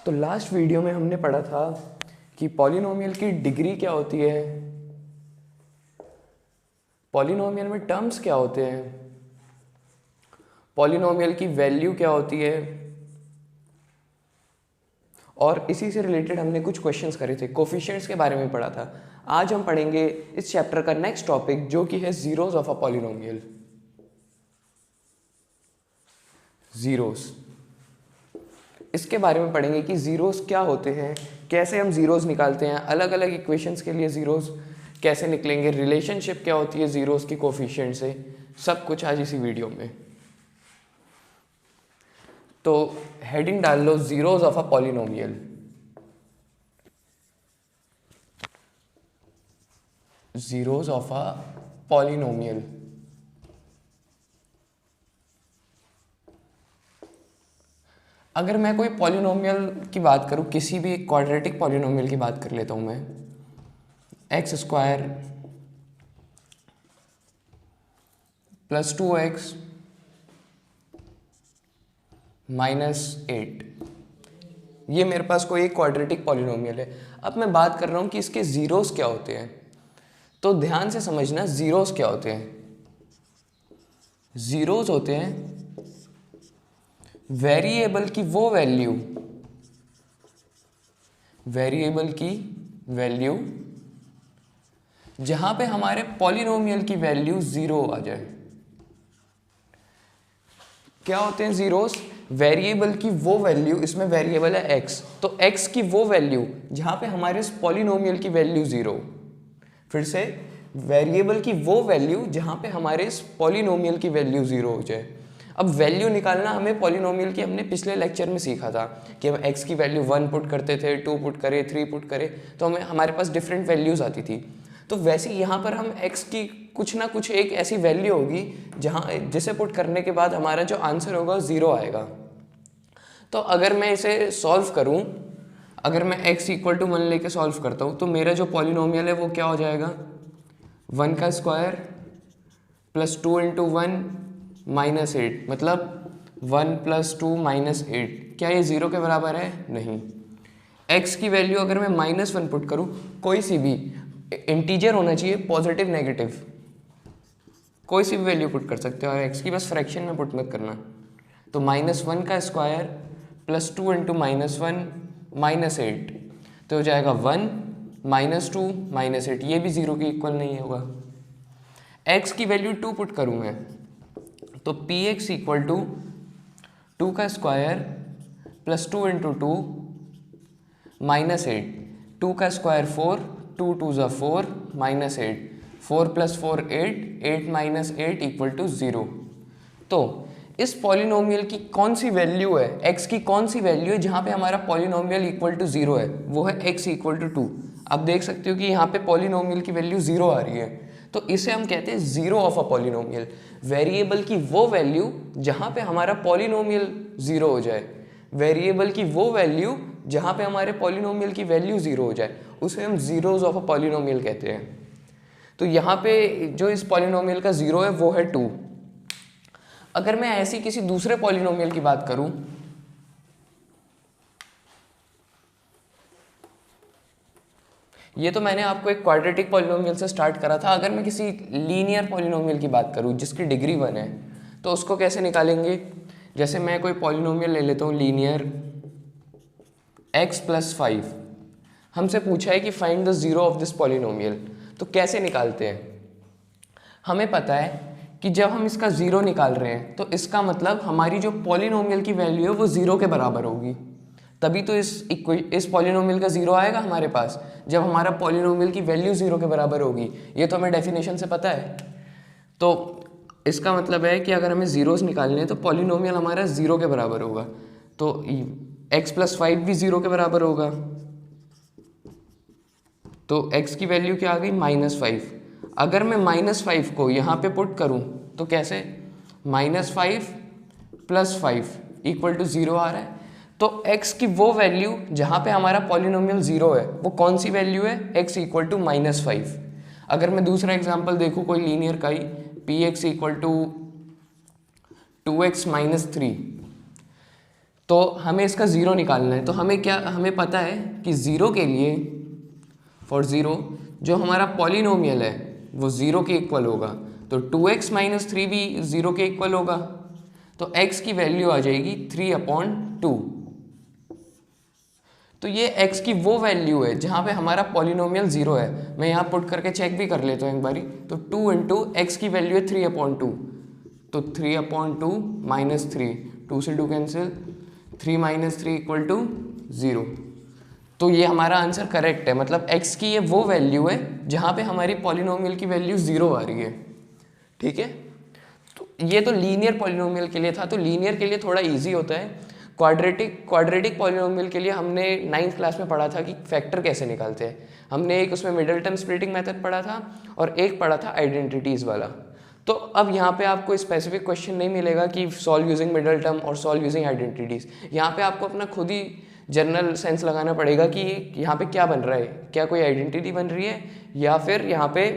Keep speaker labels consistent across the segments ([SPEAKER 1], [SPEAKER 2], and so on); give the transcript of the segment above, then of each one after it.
[SPEAKER 1] तो last video में हमने पढ़ा था कि पॉलिनोमियल की डिग्री क्या होती है, पॉलिनोमियल में टर्म्स क्या होते हैं, पॉलिनोमियल की वैल्यू क्या होती है, और इसी से रिलेटेड हमने कुछ क्वेश्चंस करे थे, कोफिशिएंट्स के बारे में पढ़ा था। आज हम पढ़ेंगे इस चैप्टर का नेक्स्ट टॉपिक जो कि है zeros of a polynomial. Zeros, इसके बारे में पढ़ेंगे कि जीरोस क्या होते हैं, कैसे हम जीरोस निकालते हैं, अलग अलग इक्वेशंस के लिए जीरोस कैसे निकलेंगे, रिलेशनशिप क्या होती है जीरोस की कोफिशिएंट से, सब कुछ आज इसी वीडियो में। तो हेडिंग डाल लो zeros of a polynomial. Zeros of a polynomial. अगर मैं कोई पॉलिनोमियल की बात करूं, किसी भी क्वाड्रेटिक पॉलिनोमियल की बात कर लेता हूं मैं, x square plus 2x minus 8, ये मेरे पास कोई एक क्वाड्रेटिक पॉलिनोमियल है। अब मैं बात कर रहा हूं कि इसके जीरोस क्या होते हैं, तो ध्यान से समझना जीरोस क्या होते हैं। जीरोस होते हैं वेरिएबल की वो वैल्यू, वेरिएबल की वैल्यू जहां पे हमारे पॉलिनोमियल की वैल्यू जीरो आ जाए। क्या होते हैं जीरोस? वेरिएबल की वो वैल्यू, इसमें वेरिएबल है एक्स, तो एक्स की वो वैल्यू जहां पे हमारे इस पॉलिनोमियल की वैल्यू जीरो। फिर से, वेरिएबल की वो वैल्यू जहां पे हमारे इस पॉलिनोमियल की वैल्यू जीरो हो जाए। अब वैल्यू निकालना हमें पॉलिनोमियल की हमने पिछले लेक्चर में सीखा था कि हम एक्स की वैल्यू 1 पुट करते थे, 2 पुट करे, 3 पुट करे, तो हमें हमारे पास डिफरेंट वैल्यूज आती थी। तो वैसे यहाँ पर हम x की कुछ ना कुछ एक ऐसी वैल्यू होगी जहाँ जिसे पुट करने के बाद हमारा जो आंसर होगा ज़ीरो आएगा। तो अगर मैं इसे सॉल्व करूँ, अगर मैं x इक्वल टू 1 लेके सॉल्व करता हूँ, तो मेरा जो पॉलिनोमियल है वो क्या हो जाएगा, 1 का स्क्वायर प्लस 2 इंटू 1 माइनस 8, मतलब 1 प्लस 2 माइनस 8। क्या ये ज़ीरो के बराबर है? नहीं। x की वैल्यू अगर मैं -1 पुट करूँ, कोई सी भी इंटीजर होना चाहिए, पॉजिटिव नेगेटिव, कोई सी भी वैल्यू पुट कर सकते हो, और x की बस फ्रैक्शन में पुट मत करना। तो -1 का स्क्वायर प्लस 2 इंटू -1 माइनस 8, तो हो जाएगा 1 -2 -8, ये भी ज़ीरो के इक्वल नहीं होगा। x की वैल्यू 2 पुट करूँ मैं, तो px इक्वल टू 2 का स्क्वायर प्लस 2 इंटू 2 माइनस 8, 2 का स्क्वायर 4, 2 2 ज़ा 4 minus 8, 4 plus 4 8, 8 minus 8 equal to 0। तो इस पॉलिनोमियल की कौन सी वैल्यू है, x की कौन सी वैल्यू है जहाँ पे हमारा पॉलिनोमियल इक्वल टू 0 है, वो है x इक्वल टू 2। अब देख सकते हो कि यहाँ पे पॉलिनोमियल की वैल्यू 0 आ रही है, तो इसे हम कहते हैं zero of a polynomial. Variable की वो वैल्यू जहाँ पे हमारा पॉलिनोमियल 0 हो जाए, वेरिएबल की वो वैल्यू जहाँ पे हमारे पॉलिनोमियल की वैल्यू 0 हो जाए, उसे हम जीरोस ऑफ अ पॉलिनोमियल कहते हैं। तो यहाँ पे जो इस पॉलिनोमियल का 0 है वो है 2। अगर मैं ऐसी किसी दूसरे पॉलिनोमियल की बात करूं, ये तो मैंने आपको एक क्वाड्रेटिक पॉलिनोमियल से स्टार्ट करा था। अगर मैं किसी लीनियर पॉलिनोमियल की बात करूं जिसकी डिग्री 1 है, तो उसको कैसे निकालेंगे? जैसे मैं कोई पॉलिनोमियल ले लेता हूं लीनियर x प्लस 5, हमसे पूछा है कि find the zero of this polynomial, तो कैसे निकालते हैं? हमें पता है कि जब हम इसका ज़ीरो निकाल रहे हैं तो इसका मतलब हमारी जो पॉलिनोमियल की वैल्यू है वो ज़ीरो के बराबर होगी, तभी तो इस पॉलिनोमियल का ज़ीरो आएगा हमारे पास, जब हमारा पॉलिनोमियल की वैल्यू 0 के बराबर होगी। ये तो हमें डेफिनेशन से पता है। तो इसका मतलब है कि अगर हमें ज़ीरोस निकालने हैं तो पॉलिनोमियल हमारा 0 के बराबर होगा, तो x प्लस 5 भी 0 के बराबर होगा, तो x की वैल्यू क्या आ गई, -5। अगर मैं -5 को यहाँ पे पुट करूँ तो कैसे, -5 प्लस 5 इक्वल टू 0 आ रहा है। तो x की वो वैल्यू जहाँ पे हमारा पॉलिनोमियल 0 है वो कौन सी वैल्यू है, x इक्वल टू -5। अगर मैं दूसरा एग्जाम्पल देखूँ कोई लीनियर का ही, px equal to 2x minus 3, तो हमें इसका ज़ीरो निकालना है। तो हमें पता है कि ज़ीरो के लिए, फॉर ज़ीरो, जो हमारा पॉलिनोमियल है वो ज़ीरो के इक्वल होगा, तो 2x माइनस 3 भी ज़ीरो के इक्वल होगा। तो x की वैल्यू आ जाएगी 3/2। तो ये x की वो वैल्यू है जहाँ पे हमारा पॉलिनोमियल ज़ीरो है। मैं यहाँ पुट करके चेक भी कर लेता हूँ एक बारी। तो 2 इंटू एक्स की वैल्यू है 3/2, तो 3/2 माइनस 3, 2 से 2 कैंसिल, 3 माइनस 3 इक्वल टू 0। तो ये हमारा आंसर करेक्ट है, मतलब x की ये वो वैल्यू है जहाँ पे हमारी पॉलिनोमियल की वैल्यू 0 आ रही है। ठीक है, तो ये तो लीनियर पॉलिनोमियल के लिए था। तो लीनियर के लिए थोड़ा इजी होता है। क्वाड्रेटिक पॉलिनोमियल के लिए हमने 9th क्लास में पढ़ा था कि फैक्टर कैसे निकालते हैं। हमने एक उसमें मिडल टर्म स्प्लिटिंग मेथड पढ़ा था और एक पढ़ा था आइडेंटिटीज़ वाला। तो अब यहाँ पे आपको स्पेसिफिक क्वेश्चन नहीं मिलेगा कि सॉल्व यूजिंग मिडल टर्म और सॉल्व यूजिंग आइडेंटिटीज़। यहाँ पे आपको अपना खुद ही जनरल सेंस लगाना पड़ेगा कि यहाँ पे क्या बन रहा है, क्या कोई आइडेंटिटी बन रही है या फिर यहाँ पे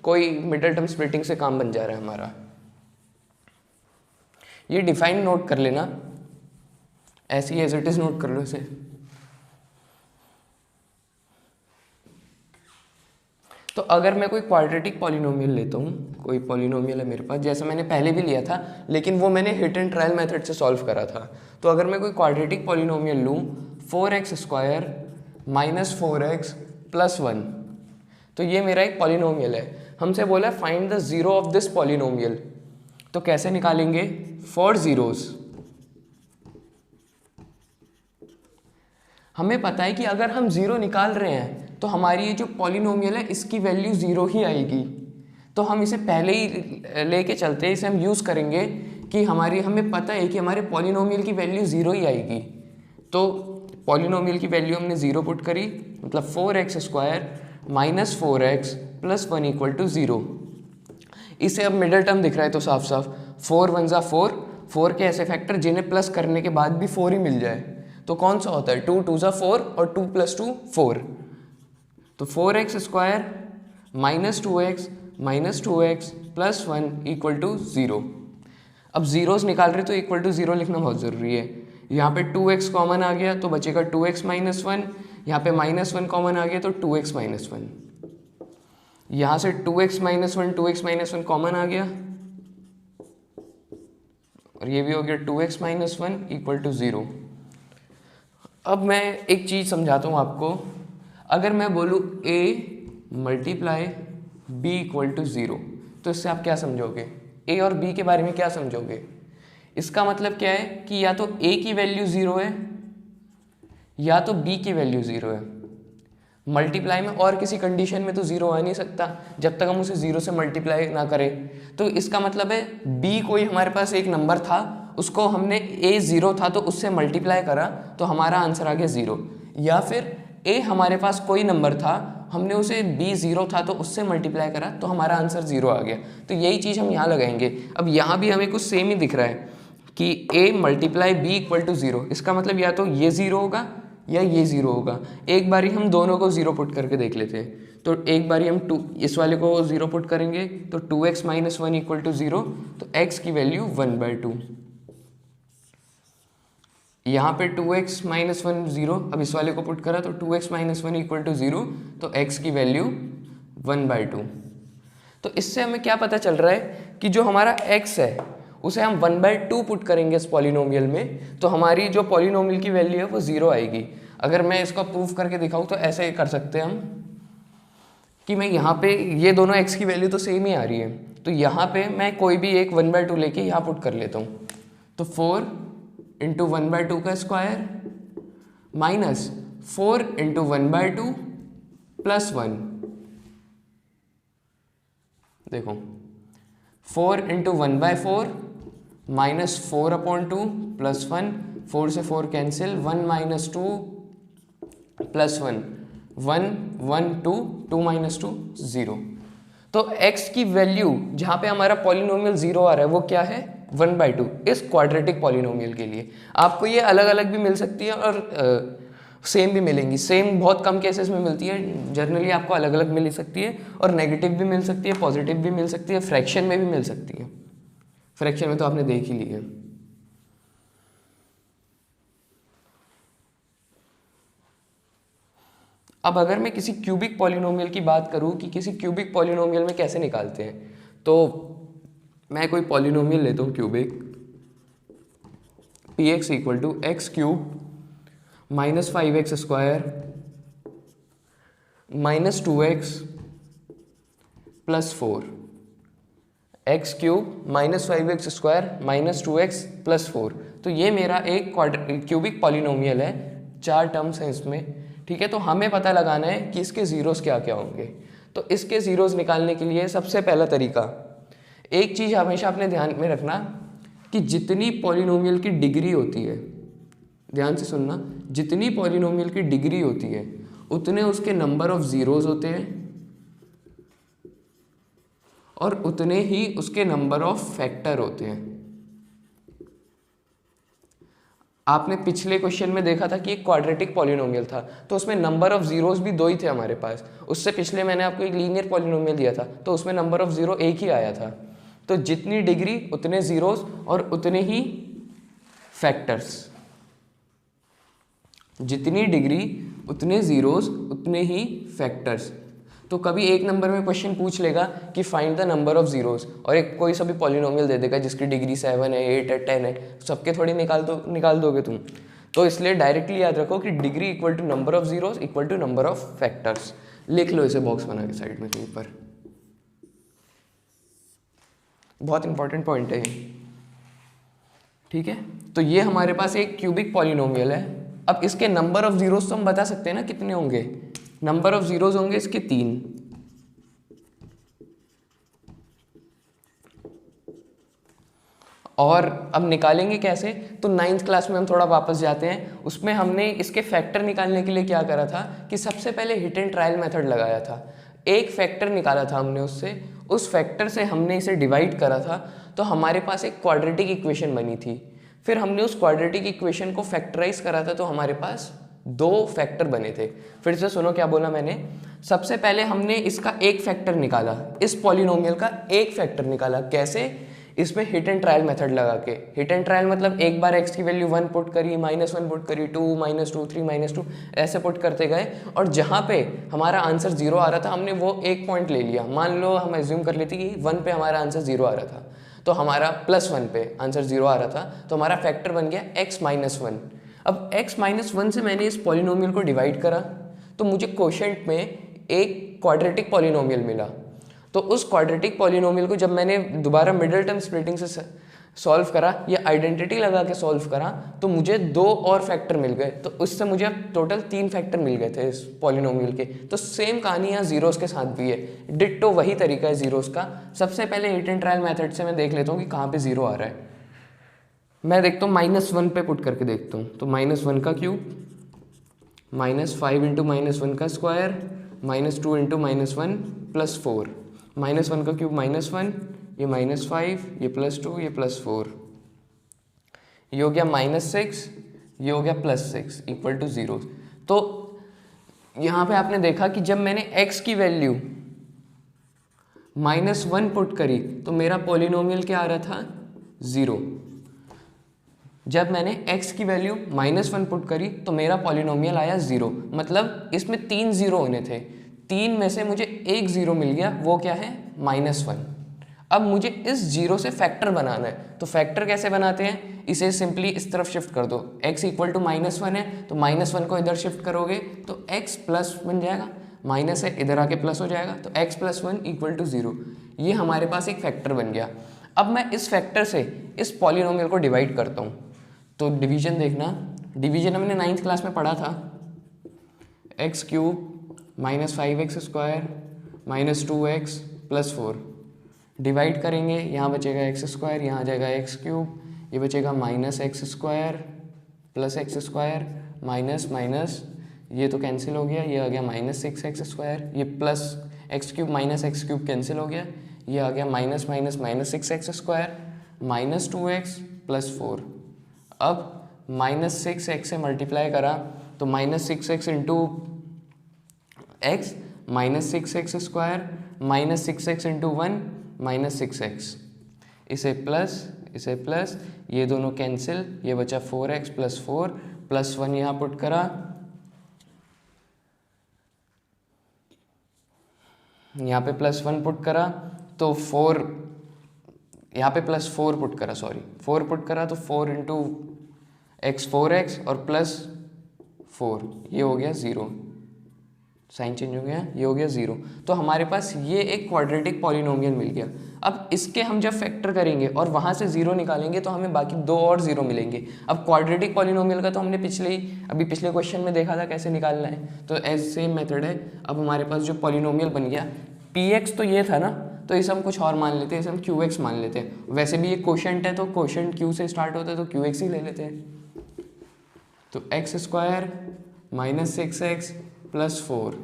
[SPEAKER 1] कोई मिडल टर्म स्प्लिटिंग से काम बन जा रहा है हमारा। ये डिफाइन नोट कर लेना, ऐसे ही एज इट इज नोट कर लो इसे। तो अगर मैं कोई क्वाड्रेटिक पॉलिनोमियल लेता हूँ, कोई पॉलिनोमियल है मेरे पास, जैसा मैंने पहले भी लिया था लेकिन वो मैंने हिट एंड ट्रायल मेथड से सॉल्व करा था। तो अगर मैं कोई क्वाड्रेटिक पॉलिनोमियल लूँ 4x² माइनस 4x प्लस 1, तो ये मेरा एक पॉलिनोमियल है। हमसे बोला find the zero of this polynomial. तो कैसे निकालेंगे? फॉर ज़ीरोज़ हमें पता है कि अगर हम ज़ीरो निकाल रहे हैं तो हमारी ये जो पॉलिनोमियल है इसकी वैल्यू ज़ीरो ही आएगी। तो हम इसे पहले ही लेके चलते हैं, इसे हम यूज़ करेंगे कि हमें पता है कि हमारे पॉलिनोमियल की वैल्यू ज़ीरो ही आएगी। तो पॉलिनोमियल की वैल्यू हमने ज़ीरो पुट करी, मतलब 4x² minus 4x plus 1 equal to 0। इसे अब मिडल टर्म दिख रहा है तो साफ साफ 4 1 ज़ा 4, 4 के ऐसे फैक्टर जिन्हें प्लस करने के बाद भी 4 ही मिल जाए तो कौन सा होता है? 2 2 ज़ा 4 और 2 + 2 4। तो 4x² minus 2x minus 2x plus 1 equal to 0। अब ज़ीरोज़ निकाल रहे तो इक्वल टू 0 लिखना बहुत ज़रूरी है। यहाँ पे 2x कॉमन आ गया तो बचेगा 2x माइनस 1, यहाँ पे -1 कॉमन आ गया तो 2x माइनस 1, यहाँ से 2x माइनस 1 कॉमन आ गया और ये भी हो गया 2x माइनस 1 इक्वल टू 0। अब मैं एक चीज़ समझाता हूँ आपको। अगर मैं बोलूँ a multiply b equal to 0 तो इससे आप क्या समझोगे? a और b के बारे में क्या समझोगे? इसका मतलब क्या है कि या तो a की वैल्यू 0 है या तो b की वैल्यू 0 है। मल्टीप्लाई में और किसी कंडीशन में तो 0 आ नहीं सकता जब तक हम उसे 0 से मल्टीप्लाई ना करें। तो इसका मतलब है b कोई हमारे पास एक नंबर था, उसको हमने a 0 था तो उससे मल्टीप्लाई करा तो हमारा आंसर आ गया 0। या फिर a हमारे पास कोई नंबर था, हमने उसे b 0 था तो उससे मल्टीप्लाई करा तो हमारा आंसर 0 आ गया। तो यही चीज़ हम यहाँ लगाएंगे। अब यहाँ भी हमें कुछ सेम ही दिख रहा है कि a multiply b equal to 0। इसका मतलब या तो ये 0 होगा या ये 0 होगा। एक बारी हम दोनों को 0 पुट करके देख लेते हैं। तो एक बारी हम इस वाले को 0 पुट करेंगे तो 2x माइनस 1 इक्वल टू 0, तो x की वैल्यू 1/2। यहाँ पे 2x माइनस 1 0, अब इस वाले को पुट करा तो 2x माइनस 1 इक्वल टू 0, तो x की वैल्यू 1/2। तो इससे हमें क्या पता चल रहा है कि जो हमारा x है उसे हम 1/2 पुट करेंगे इस पॉलिनोमियल में तो हमारी जो पॉलिनोमियल की वैल्यू है वो 0 आएगी। अगर मैं इसको प्रूफ करके दिखाऊँ तो ऐसे कर सकते हैं हम कि मैं यहाँ पे ये दोनों x की वैल्यू तो सेम ही आ रही है, तो यहाँ पे मैं कोई भी एक 1/2 लेके यहाँ पुट कर लेता हूँ। तो 4 इंटू 1/2 का स्क्वायर माइनस 4 इंटू 1/2 प्लस 1। देखो 4 इंटू 1/4 माइनस 4/2 प्लस 1, 4 से 4 कैंसिल, 1 माइनस 2 प्लस 1, 1 1 2 2 माइनस 2 0। तो x की वैल्यू जहाँ पे हमारा पॉलिनोमियल 0 आ रहा है वो क्या है? 1/2 इस क्वाड्रेटिक पॉलिनोमियल के लिए। आपको ये अलग अलग भी मिल सकती है और सेम भी मिलेंगी। सेम बहुत कम केसेस में मिलती है, जनरली आपको अलग अलग मिल सकती है और नेगेटिव भी मिल सकती है, पॉजिटिव भी मिल सकती है, फ्रैक्शन में भी मिल सकती है। फ्रैक्शन में तो आपने देख ही ली है। अब अगर मैं किसी क्यूबिक पॉलिनोमियल की बात करूं कि किसी क्यूबिक पॉलिनोमियल में कैसे निकालते हैं, तो मैं कोई पॉलिनोमियल लेता हूं cubic, p x equal to x cube minus 5x square minus 2x plus 4, x cube minus 5x square minus 2x plus 4। तो ये मेरा एक क्यूबिक पॉलिनोमियल है, 4 टर्म्स हैं इसमें, ठीक है। तो हमें पता लगाना है कि इसके ज़ीरोज़ क्या क्या होंगे। तो इसके ज़ीरोज़ निकालने के लिए सबसे पहला तरीका, एक चीज़ हमेशा अपने ध्यान में रखना कि जितनी पॉलिनोमियल की डिग्री होती है, ध्यान से सुनना, जितनी पॉलिनोमियल की डिग्री होती है उतने उसके नंबर ऑफ ज़ीरोज़ होते हैं और उतने ही उसके नंबर ऑफ फैक्टर होते हैं। आपने पिछले क्वेश्चन में देखा था कि एक क्वाड्रेटिक पॉलिनोमियल था, तो उसमें नंबर ऑफ जीरोस भी 2 ही थे हमारे पास। उससे पिछले मैंने आपको एक लीनियर पॉलिनोमियल दिया था, तो उसमें नंबर ऑफ जीरो एक ही आया था। तो जितनी डिग्री उतने जीरोस और उतने ही फैक्टर्स, जितनी डिग्री उतने जीरोस उतने ही फैक्टर्स। तो कभी एक नंबर में क्वेश्चन पूछ लेगा कि find the number of zeros, और एक कोई सा भी पॉलिनोमियल दे देगा जिसकी डिग्री 7 है, 8 है, 10 है, सबके थोड़ी निकाल दोगे तुम। तो इसलिए डायरेक्टली याद रखो कि degree equal to number of zeros equal to number of factors. लिख लो इसे बॉक्स बना के साइड में कहीं पर, बहुत इंपॉर्टेंट पॉइंट है ये, ठीक है। तो ये हमारे पास एक क्यूबिक पॉलिनोमियल है। अब इसके नंबर ऑफ जीरोस तो हम बता सकते हैं ना कितने होंगे। नंबर ऑफ जीरोस होंगे इसके 3, और अब निकालेंगे कैसे, तो 9th क्लास में हम थोड़ा वापस जाते हैं। उसमें हमने इसके फैक्टर निकालने के लिए क्या करा था कि सबसे पहले हिट एंड ट्रायल मेथड लगाया था। एक फैक्टर निकाला था हमने उससे, उस फैक्टर से हमने इसे डिवाइड करा था, तो हमारे पास एक क्वाड्रेटिक इक्वेशन बनी थी। फिर हमने उस क्वाड्रेटिक इक्वेशन को फैक्टराइज करा था, तो हमारे पास 2 फैक्टर बने थे। फिर से सुनो क्या बोला मैंने। सबसे पहले हमने इसका एक फैक्टर निकाला, इस पॉलिनोमियल का एक फैक्टर निकाला। कैसे? इसमें हिट एंड ट्रायल मेथड लगा के। हिट एंड ट्रायल मतलब एक बार x की वैल्यू 1 पुट करी, -1 पुट करी, 2, -2, 3, -2 ऐसे पुट करते गए, और जहाँ पे हमारा आंसर 0 आ रहा था हमने वो एक पॉइंट ले लिया। मान लो हम एज्यूम कर लेते कि 1 पे हमारा आंसर 0 आ रहा था, तो हमारा +1 पे आंसर 0 आ रहा था, तो हमारा फैक्टर बन गया x-1। अब x-1 से मैंने इस पॉलिनोमियल को डिवाइड करा, तो मुझे क्वोशिएंट में एक क्वाड्रेटिक पॉलिनोमियल मिला। तो उस क्वाड्रेटिक पॉलिनोमियल को जब मैंने दोबारा मिडिल टर्म स्प्लिटिंग से सॉल्व करा या आइडेंटिटी लगा के सॉल्व करा, तो मुझे 2 और फैक्टर मिल गए। तो उससे मुझे अब टोटल 3 फैक्टर मिल गए थे इस पॉलिनोमियल के। तो सेम कहानी यहाँ जीरोस के साथ भी है, डिट्टो वही तरीका है जीरोस का। सबसे पहले हिट एंड ट्रायल मेथड से मैं देख लेता हूँ कि कहाँ पे 0 आ रहा है। मैं देखता हूँ -1 पे पुट करके देखता हूँ। तो -1 का क्यूब, -5 इंटू -1 का स्क्वायर, -2 इंटू -1 प्लस 4, -1 का क्यूब -1, ये -5, ये +2, ये +4, ये हो गया -6, ये हो गया +6 इक्वल टू 0। तो यहाँ पे आपने देखा कि जब मैंने x की वैल्यू -1 पुट करी तो मेरा पॉलिनोमियल क्या आ रहा था, 0। जब मैंने x की वैल्यू -1 पुट करी तो मेरा पॉलिनोमियल आया 0। मतलब इसमें 3 0 होने थे, 3 में से मुझे एक 0 मिल गया, वो क्या है, -1। अब मुझे इस 0 से फैक्टर बनाना है। तो फैक्टर कैसे बनाते हैं, इसे सिंपली इस तरफ शिफ्ट कर दो। x इक्वल टू -1 है, तो -1 को इधर शिफ्ट करोगे तो x प्लस बन जाएगा, माइनस है इधर आके प्लस हो जाएगा, तो x + 1 इक्वल टू 0। ये हमारे पास एक फैक्टर बन गया। अब मैं इस फैक्टर से इस पॉलिनोमियल को डिवाइड करता हूँ। तो डिवीजन देखना, डिवीजन हमने 9th क्लास में पढ़ा था, x³ -5x square -2x plus 4। Divide करेंगे, यहाँ बचेगा x², यहाँ आ जाएगा x³, ये बचेगा -x² plus x², minus minus ये तो कैंसिल हो गया, ये आ गया -6x², ये प्लस x³ -x³ कैंसिल हो गया, ये आ गया minus minus -6x² -2x plus 4। अब -6x से मल्टीप्लाई करा तो -6x into x -6x² -6x into 1 -6x, इसे प्लस ये दोनों कैंसिल, ये बचा 4x प्लस 4 प्लस 1 यहाँ पुट करा, यहाँ पे +1 पुट करा तो 4, यहाँ पे +4 पुट करा, सॉरी 4 पुट करा तो 4 इंटू एक्स 4x और +4, ये हो गया 0, साइन चेंज हो गया, ये हो गया 0। तो हमारे पास ये एक क्वाड्रेटिक पॉलिनोमियल मिल गया। अब इसके हम जब फैक्टर करेंगे और वहाँ से 0 निकालेंगे तो हमें बाकी 2 और 0 मिलेंगे। अब क्वाड्रेटिक पॉलिनोमियल का तो हमने पिछले क्वेश्चन में देखा था कैसे निकालना है, तो ऐसे सेम मेथड है। अब हमारे पास जो पॉलिनोमियल बन गया px तो ये था ना, तो इसे हम कुछ और मान लेते हैं, इसे हम qx मान लेते हैं। वैसे भी ये क्वोशंट है तो क्वोशंट q से स्टार्ट होता है तो qx ही ले लेते हैं। तो x² - 6x + 4।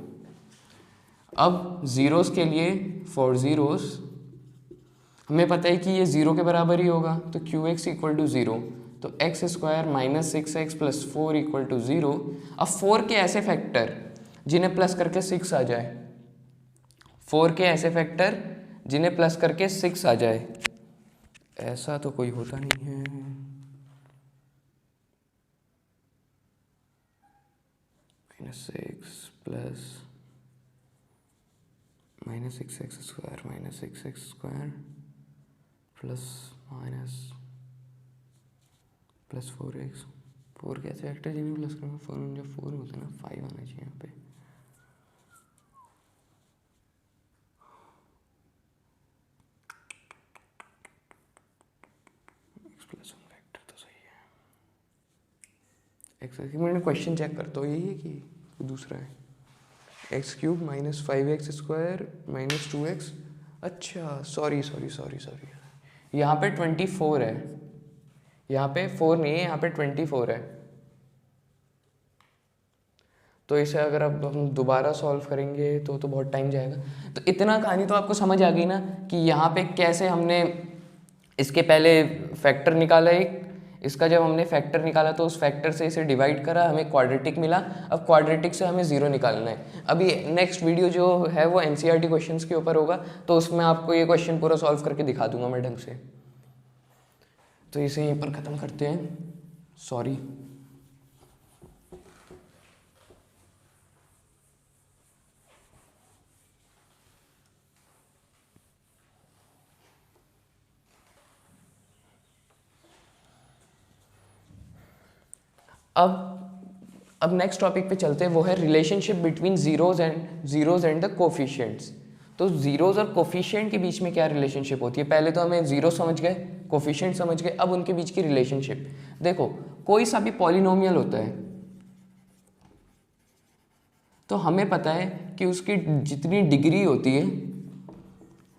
[SPEAKER 1] अब जीरोस के लिए फॉर जीरोस हमें पता है कि ये 0 के बराबर ही होगा, तो qx = 0, तो x² - 6x + 4 = 0। अब 4 के ऐसे फैक्टर जिन्हें प्लस करके 6 आ जाए, 4 के ऐसे फैक्टर जिन्हें प्लस करके 6 आ जाए, ऐसा तो कोई होता नहीं है। -6 plus -6x² - 6x² plus minus +4x। 4 कैसे फैक्टर जिन्हें प्लस करेंगे, 4 जब 4 होता है ना, 5 आना चाहिए यहाँ पे। x+1 फैक्टर तो सही है। मैंने क्वेश्चन चेक करता हूँ, यही है कि दूसरा है। x³ - 5x² - 2x। अच्छा सॉरी, यहाँ पे 24 है, यहाँ पे 4 नहीं है, यहाँ पे 24 है। तो इसे अगर अब हम दोबारा सॉल्व करेंगे तो बहुत टाइम जाएगा। तो इतना कहानी तो आपको समझ आ गई ना कि यहाँ पे कैसे हमने इसके पहले फैक्टर निकाला एक, इसका जब हमने फैक्टर निकाला तो उस फैक्टर से इसे डिवाइड करा, हमें क्वाड्रेटिक मिला। अब क्वाड्रेटिक से हमें 0 निकालना है। अभी नेक्स्ट वीडियो जो है वो NCERT क्वेश्चंस के ऊपर होगा, तो उसमें आपको ये क्वेश्चन पूरा सॉल्व करके दिखा दूंगा मैं ढंग से। तो इसे यहीं पर ख़त्म करते हैं, सॉरी। अब नेक्स्ट टॉपिक पे चलते हैं, वो है relationship between zeros and the coefficients. तो जीरोज और कोफिशिएंट के बीच में क्या रिलेशनशिप होती है, पहले तो हमें जीरो समझ गए, कोफिशिएंट समझ गए, अब उनके बीच की रिलेशनशिप देखो। कोई सा भी पॉलिनोमियल होता है तो हमें पता है कि उसकी जितनी डिग्री होती है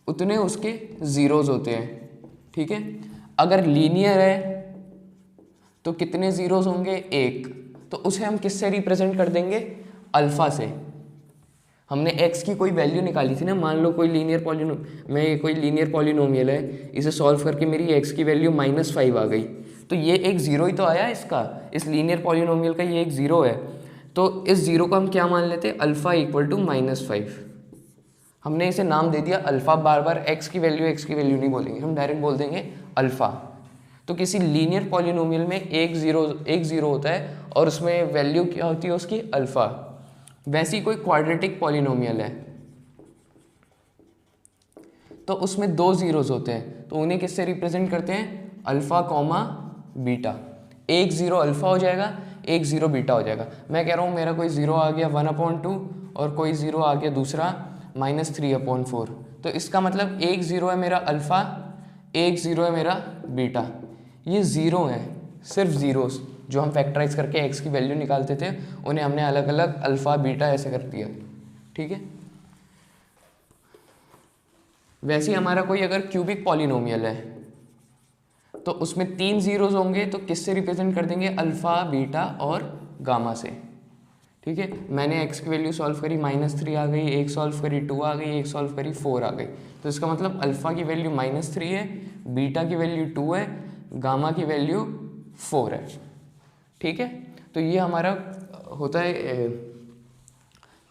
[SPEAKER 1] उतने उसके जीरोज होते हैं, ठीक है। अगर लीनियर है तो कितने जीरोज होंगे, 1। तो उसे हम किससे रिप्रेजेंट कर देंगे, अल्फा से। हमने x की कोई वैल्यू निकाली थी ना, मान लो कोई लीनियर पॉलिनोमियल है, इसे सॉल्व करके मेरी x की वैल्यू -5 आ गई, तो ये एक जीरो ही तो आया इसका, इस लीनियर पॉलिनोमियल का ये एक जीरो है। तो इस जीरो को हम क्या मान लेते हैं, अल्फा = -5। हमने इसे नाम दे दिया अल्फा। बार बार x की वैल्यू नहीं बोलेंगे, हम डायरेक्ट बोल देंगे अल्फा। तो किसी लीनियर पॉलिनोमियल में एक जीरो होता है और उसमें वैल्यू क्या होती है उसकी, अल्फा। वैसी कोई क्वाड्रेटिक पॉलिनोमियल है तो उसमें 2 जीरोज होते हैं, तो उन्हें किससे रिप्रेजेंट करते हैं, अल्फा कॉमा बीटा। एक जीरो अल्फा हो जाएगा, एक जीरो बीटा हो जाएगा। मैं कह रहा हूँ मेरा कोई जीरो आ गया 1/2 और कोई जीरो आ गया दूसरा -3/4। तो इसका मतलब एक जीरो है मेरा अल्फा, एक जीरो है मेरा बीटा। ये जीरो है, सिर्फ जीरोस जो हम फैक्टराइज करके x की वैल्यू निकालते थे, उन्हें हमने अलग अलग अल्फा बीटा ऐसे कर दिया, ठीक है। वैसे ही हमारा कोई अगर क्यूबिक पॉलिनोमियल है तो उसमें 3 जीरोज होंगे, तो किससे रिप्रेजेंट कर देंगे, अल्फा बीटा और गामा से, ठीक है। मैंने x की वैल्यू सॉल्व करी, -3 आ गई, एक सॉल्व करी 2 आ गई, एक सॉल्व करी 4 आ गई। तो इसका मतलब अल्फा की वैल्यू -3 है, बीटा की वैल्यू 2 है, गामा की वैल्यू 4 है, ठीक है। तो ये हमारा होता है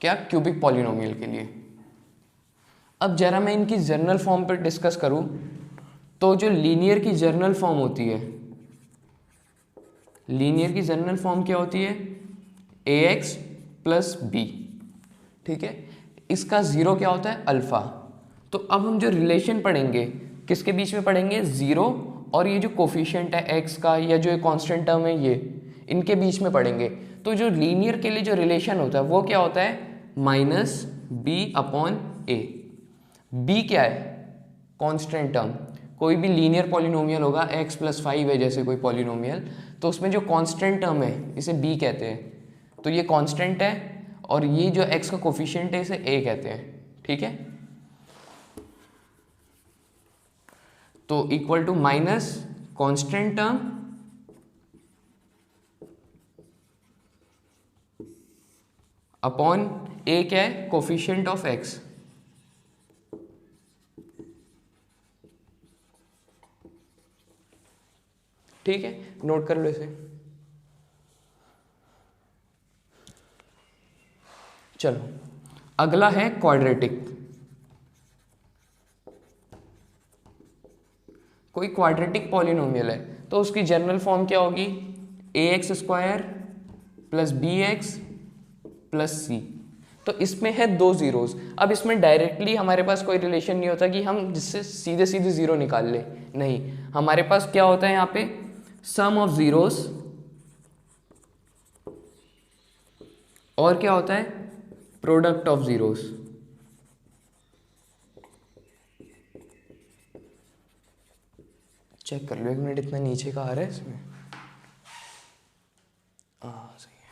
[SPEAKER 1] क्या, क्यूबिक पॉलिनोमियल के लिए। अब जरा मैं इनकी जर्नल फॉर्म पर डिस्कस करूं तो जो लीनियर की जर्नल फॉर्म होती है, लीनियर की जर्नल फॉर्म क्या होती है, ax + b, ठीक है। इसका ज़ीरो क्या होता है, अल्फ़ा। तो अब हम जो रिलेशन पढ़ेंगे किसके बीच में पढ़ेंगे, ज़ीरो और ये जो कोफिशिएंट है एक्स का या जो कांस्टेंट टर्म है ये, इनके बीच में पढ़ेंगे। तो जो लीनियर के लिए जो रिलेशन होता है वो क्या होता है, माइनस बी अपॉन ए। बी क्या है, कांस्टेंट टर्म। कोई भी लीनियर पॉलिनोमियल होगा, x प्लस 5 है जैसे कोई पॉलिनोमियल, तो उसमें जो कांस्टेंट टर्म है इसे b कहते हैं। तो ये कांस्टेंट है और ये जो x का कोफिशिएंट है इसे a कहते हैं, ठीक है। तो equal to minus constant term upon a क्या है, कोफिशिएंट ऑफ x। ठीक है, नोट कर लो इसे। चलो अगला है क्वाड्रेटिक। कोई क्वाड्रेटिक पॉलिनोमियल है तो उसकी जनरल फॉर्म क्या होगी, ax square plus b x plus c. तो इसमें है दो जीरोस। अब इसमें डायरेक्टली हमारे पास कोई रिलेशन नहीं होता कि हम जिससे सीधे सीधे जीरो निकाल लें, नहीं, हमारे पास क्या होता है यहाँ पे, सम ऑफ जीरोस और क्या होता है, प्रोडक्ट ऑफ जीरोस। चेक कर लो एक मिनट, इतना नीचे का आ रहा है इसमें, सही है।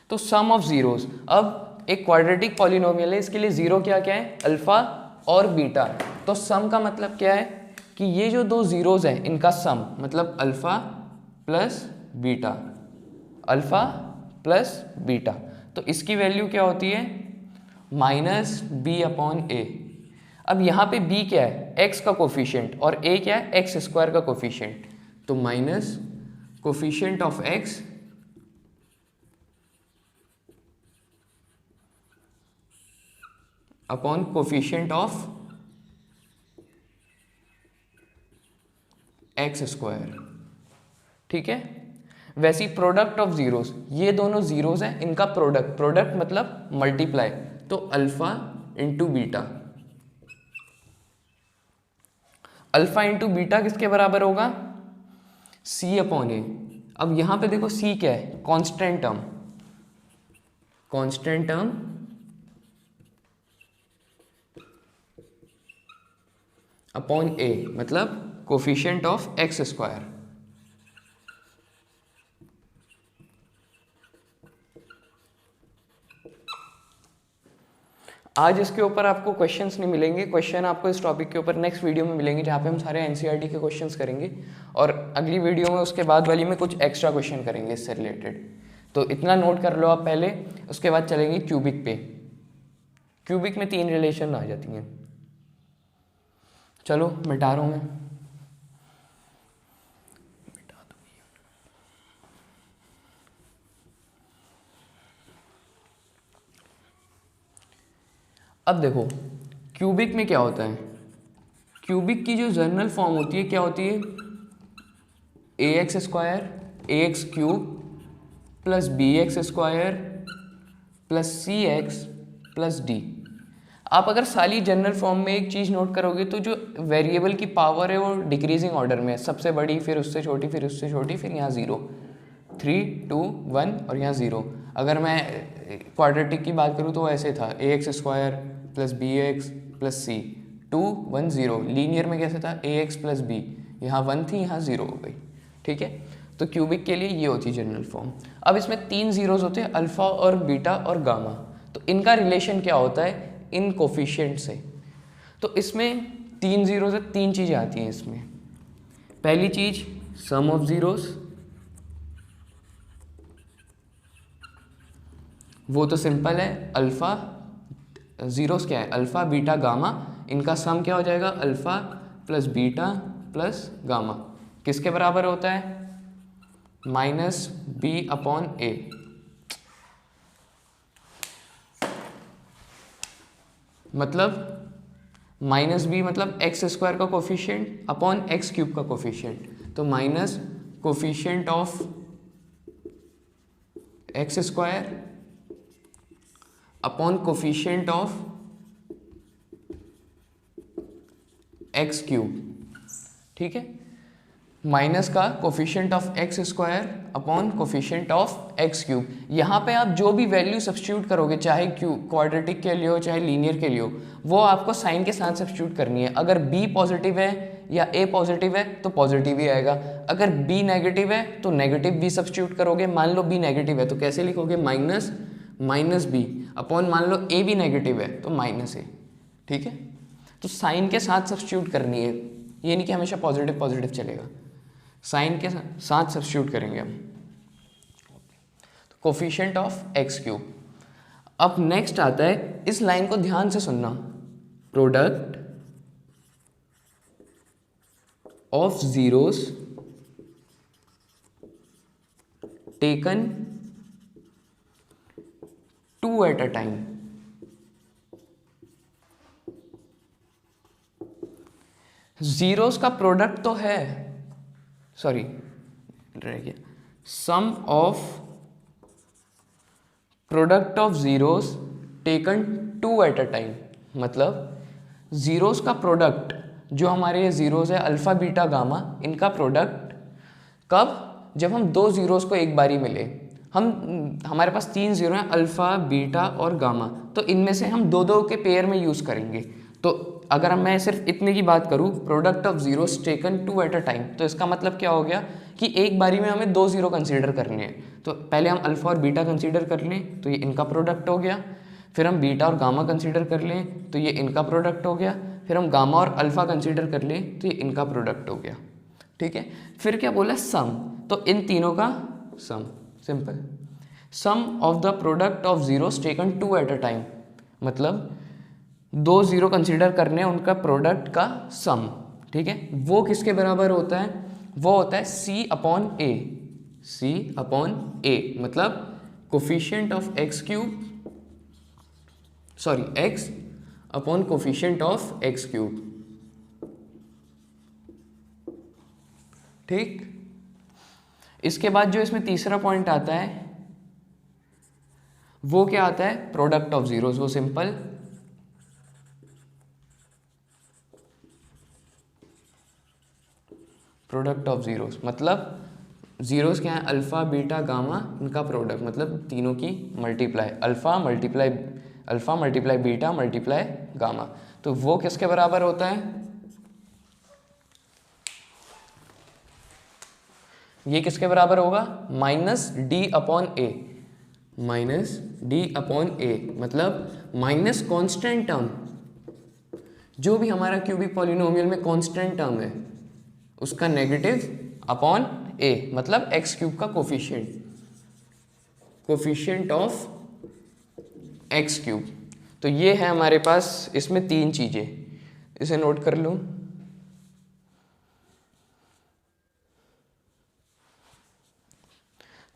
[SPEAKER 1] तो सम ऑफ जीरोस, अब एक क्वाड्रेटिक पॉलिनोमियल है, इसके लिए जीरो क्या क्या है, अल्फा और बीटा। तो सम का मतलब क्या है कि ये जो दो जीरोस हैं इनका सम, मतलब alpha plus beta, alpha plus beta. तो इसकी वैल्यू क्या होती है, माइनस बी अपॉन ए। अब यहाँ पे b क्या है, x का कोफिशिएंट, और a क्या है, x स्क्वायर का कोफिशिएंट। तो minus coefficient of x upon coefficient of x square, ठीक है। वैसी प्रोडक्ट ऑफ जीरोस, ये दोनों जीरोस हैं, इनका प्रोडक्ट, प्रोडक्ट मतलब मल्टीप्लाई, तो alpha into beta. Alpha into beta किसके बराबर होगा, c अपॉन ए। अब यहां पे देखो c क्या है, constant term, constant term upon a, मतलब कोफिशिएंट ऑफ x स्क्वायर। आज इसके ऊपर आपको क्वेश्चंस नहीं मिलेंगे, क्वेश्चन आपको इस टॉपिक के ऊपर नेक्स्ट वीडियो में मिलेंगे, जहाँ पे हम सारे एनसीईआरटी के क्वेश्चंस करेंगे, और अगली वीडियो में उसके बाद वाली में कुछ एक्स्ट्रा क्वेश्चन करेंगे इससे रिलेटेड। तो इतना नोट कर लो आप पहले, उसके बाद चलेंगे क्यूबिक पे। क्यूबिक में 3 रिलेशन आ जाती हैं। चलो मिटा रहा हूँ मैं, अब देखो क्यूबिक में क्या होता है, क्यूबिक की जो जनरल फॉर्म होती है क्या होती है, a x square a x cube plus b x square plus c x plus d. आप अगर सारी जनरल फॉर्म में एक चीज़ नोट करोगे तो जो वेरिएबल की पावर है वो डिक्रीजिंग ऑर्डर में है, सबसे बड़ी, फिर उससे छोटी, फिर उससे छोटी, फिर यहाँ 0, 3, 2, 1 और यहाँ 0। अगर मैं क्वाड्रेटिक की बात करूँ तो ऐसे था, a x square plus b x plus c, 2, 1, 0। Linear में कैसे था, ए एक्स प्लस बी, यहाँ 1 थी, यहाँ 0 हो गई, ठीक है। तो क्यूबिक के लिए ये होती है जनरल फॉर्म। अब इसमें 3 जीरोस होते हैं, अल्फा और बीटा और गामा। तो इनका रिलेशन क्या होता है, इन कोफिशिएंट से। तो इसमें 3 जीरोस है, 3 चीज़ें आती हैं इसमें। पहली चीज सम ऑफ जीरोस, वो तो सिंपल है, अल्फा, जीरोस क्या है, अल्फा बीटा गामा, इनका सम क्या हो जाएगा, alpha plus beta plus gamma, किसके बराबर होता है, माइनस बी अपॉन ए। मतलब माइनस बी मतलब एक्स स्क्वायर का कोफिशिएंट अपॉन एक्स क्यूब का कोफिशिएंट, तो minus coefficient of x square upon coefficient of x cube, ठीक है, माइनस का coefficient of x square upon coefficient of x cube. यहाँ पे आप जो भी वैल्यू सब्स्टिट्यूट करोगे, चाहे क्वाड्रेटिक के लिए हो चाहे लीनियर के लिए हो, वो आपको साइन के साथ सब्स्टिट्यूट करनी है। अगर b पॉजिटिव है या a पॉजिटिव है तो पॉजिटिव ही आएगा, अगर b नेगेटिव है तो नेगेटिव b सब्स्टिट्यूट करोगे। मान लो b नेगेटिव है तो कैसे लिखोगे, माइनस b अपॉन, मान लो a भी नेगेटिव है तो माइनस a, ठीक है। तो साइन के साथ सब्स्टिट्यूट करनी है, ये नहीं कि हमेशा पॉजिटिव पॉजिटिव चलेगा, साइन के साथ सब्स्टिट्यूट करेंगे हम। Coefficient of x cube. अब नेक्स्ट आता है, इस लाइन को ध्यान से सुनना, product of zeros taken two at a time. Zeros का प्रोडक्ट तो है, सॉरी रह गया, sum of product of zeros taken two at a time. मतलब जीरोस का प्रोडक्ट, जो हमारे ये जीरोस है अल्फा बीटा गामा, इनका प्रोडक्ट कब, जब हम दो जीरोस को एक बारी मिले। हमारे पास 3 जीरो हैं, अल्फा बीटा और गामा, तो इनमें से हम दो दो के पेयर में यूज करेंगे। तो अगर मैं सिर्फ इतने की बात करूं, product of zeros taken two at a time, तो इसका मतलब क्या हो गया कि एक बारी में हमें 2 जीरो कंसीडर करने हैं। तो पहले हम अल्फा और बीटा कंसीडर कर लें तो ये इनका प्रोडक्ट हो गया, फिर हम बीटा और गामा कंसीडर कर लें तो ये इनका प्रोडक्ट हो गया, फिर हम गामा और अल्फा कंसीडर कर लें तो ये इनका प्रोडक्ट हो गया, ठीक है। फिर क्या बोला, सम, तो इन तीनों का sum, simple. Sum of the product of zeros taken two at a time, मतलब 2 जीरो कंसीडर करने हैं, उनका प्रोडक्ट का सम, ठीक है। वो किसके बराबर होता है, वो होता है c upon a, c upon a, मतलब coefficient of x cube, sorry x upon coefficient of x cube, ठीक। इसके बाद जो इसमें तीसरा पॉइंट आता है वो क्या आता है, प्रोडक्ट ऑफ जीरोस। वो सिंपल, प्रोडक्ट ऑफ जीरोस, मतलब जीरोस क्या है, अल्फा बीटा गामा, इनका प्रोडक्ट, मतलब तीनों की multiply, alpha multiply beta multiply gamma. तो वो किसके बराबर होता है, ये किसके बराबर होगा, माइनस डी अपॉन ए, माइनस डी अपॉन ए, मतलब माइनस कांस्टेंट टर्म, जो भी हमारा क्यूबिक पॉलिनोमियल में कांस्टेंट टर्म है उसका नेगेटिव अपॉन ए, मतलब एक्स क्यूब का कोफिशिएंट ऑफ एक्स क्यूब। तो ये है हमारे पास इसमें 3 चीजें, इसे नोट कर लूं।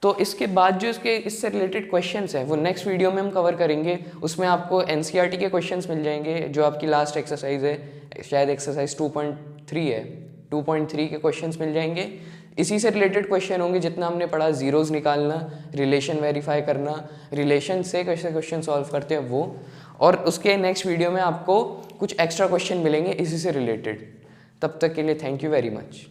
[SPEAKER 1] तो इसके बाद जो इससे रिलेटेड क्वेश्चंस हैं वो नेक्स्ट वीडियो में हम कवर करेंगे। उसमें आपको एनसीईआरटी के क्वेश्चंस मिल जाएंगे, जो आपकी लास्ट एक्सरसाइज है, शायद एक्सरसाइज 2.3 है, 2.3 के क्वेश्चंस मिल जाएंगे। इसी से रिलेटेड क्वेश्चन होंगे जितना हमने पढ़ा, जीरोस निकालना, रिलेशन वेरीफाई करना, रिलेशन से कैसे क्वेश्चन सॉल्व करते हैं वो, और उसके नेक्स्ट वीडियो में आपको कुछ एक्स्ट्रा क्वेश्चन मिलेंगे इसी से रिलेटेड। तब तक के लिए थैंक यू वेरी मच।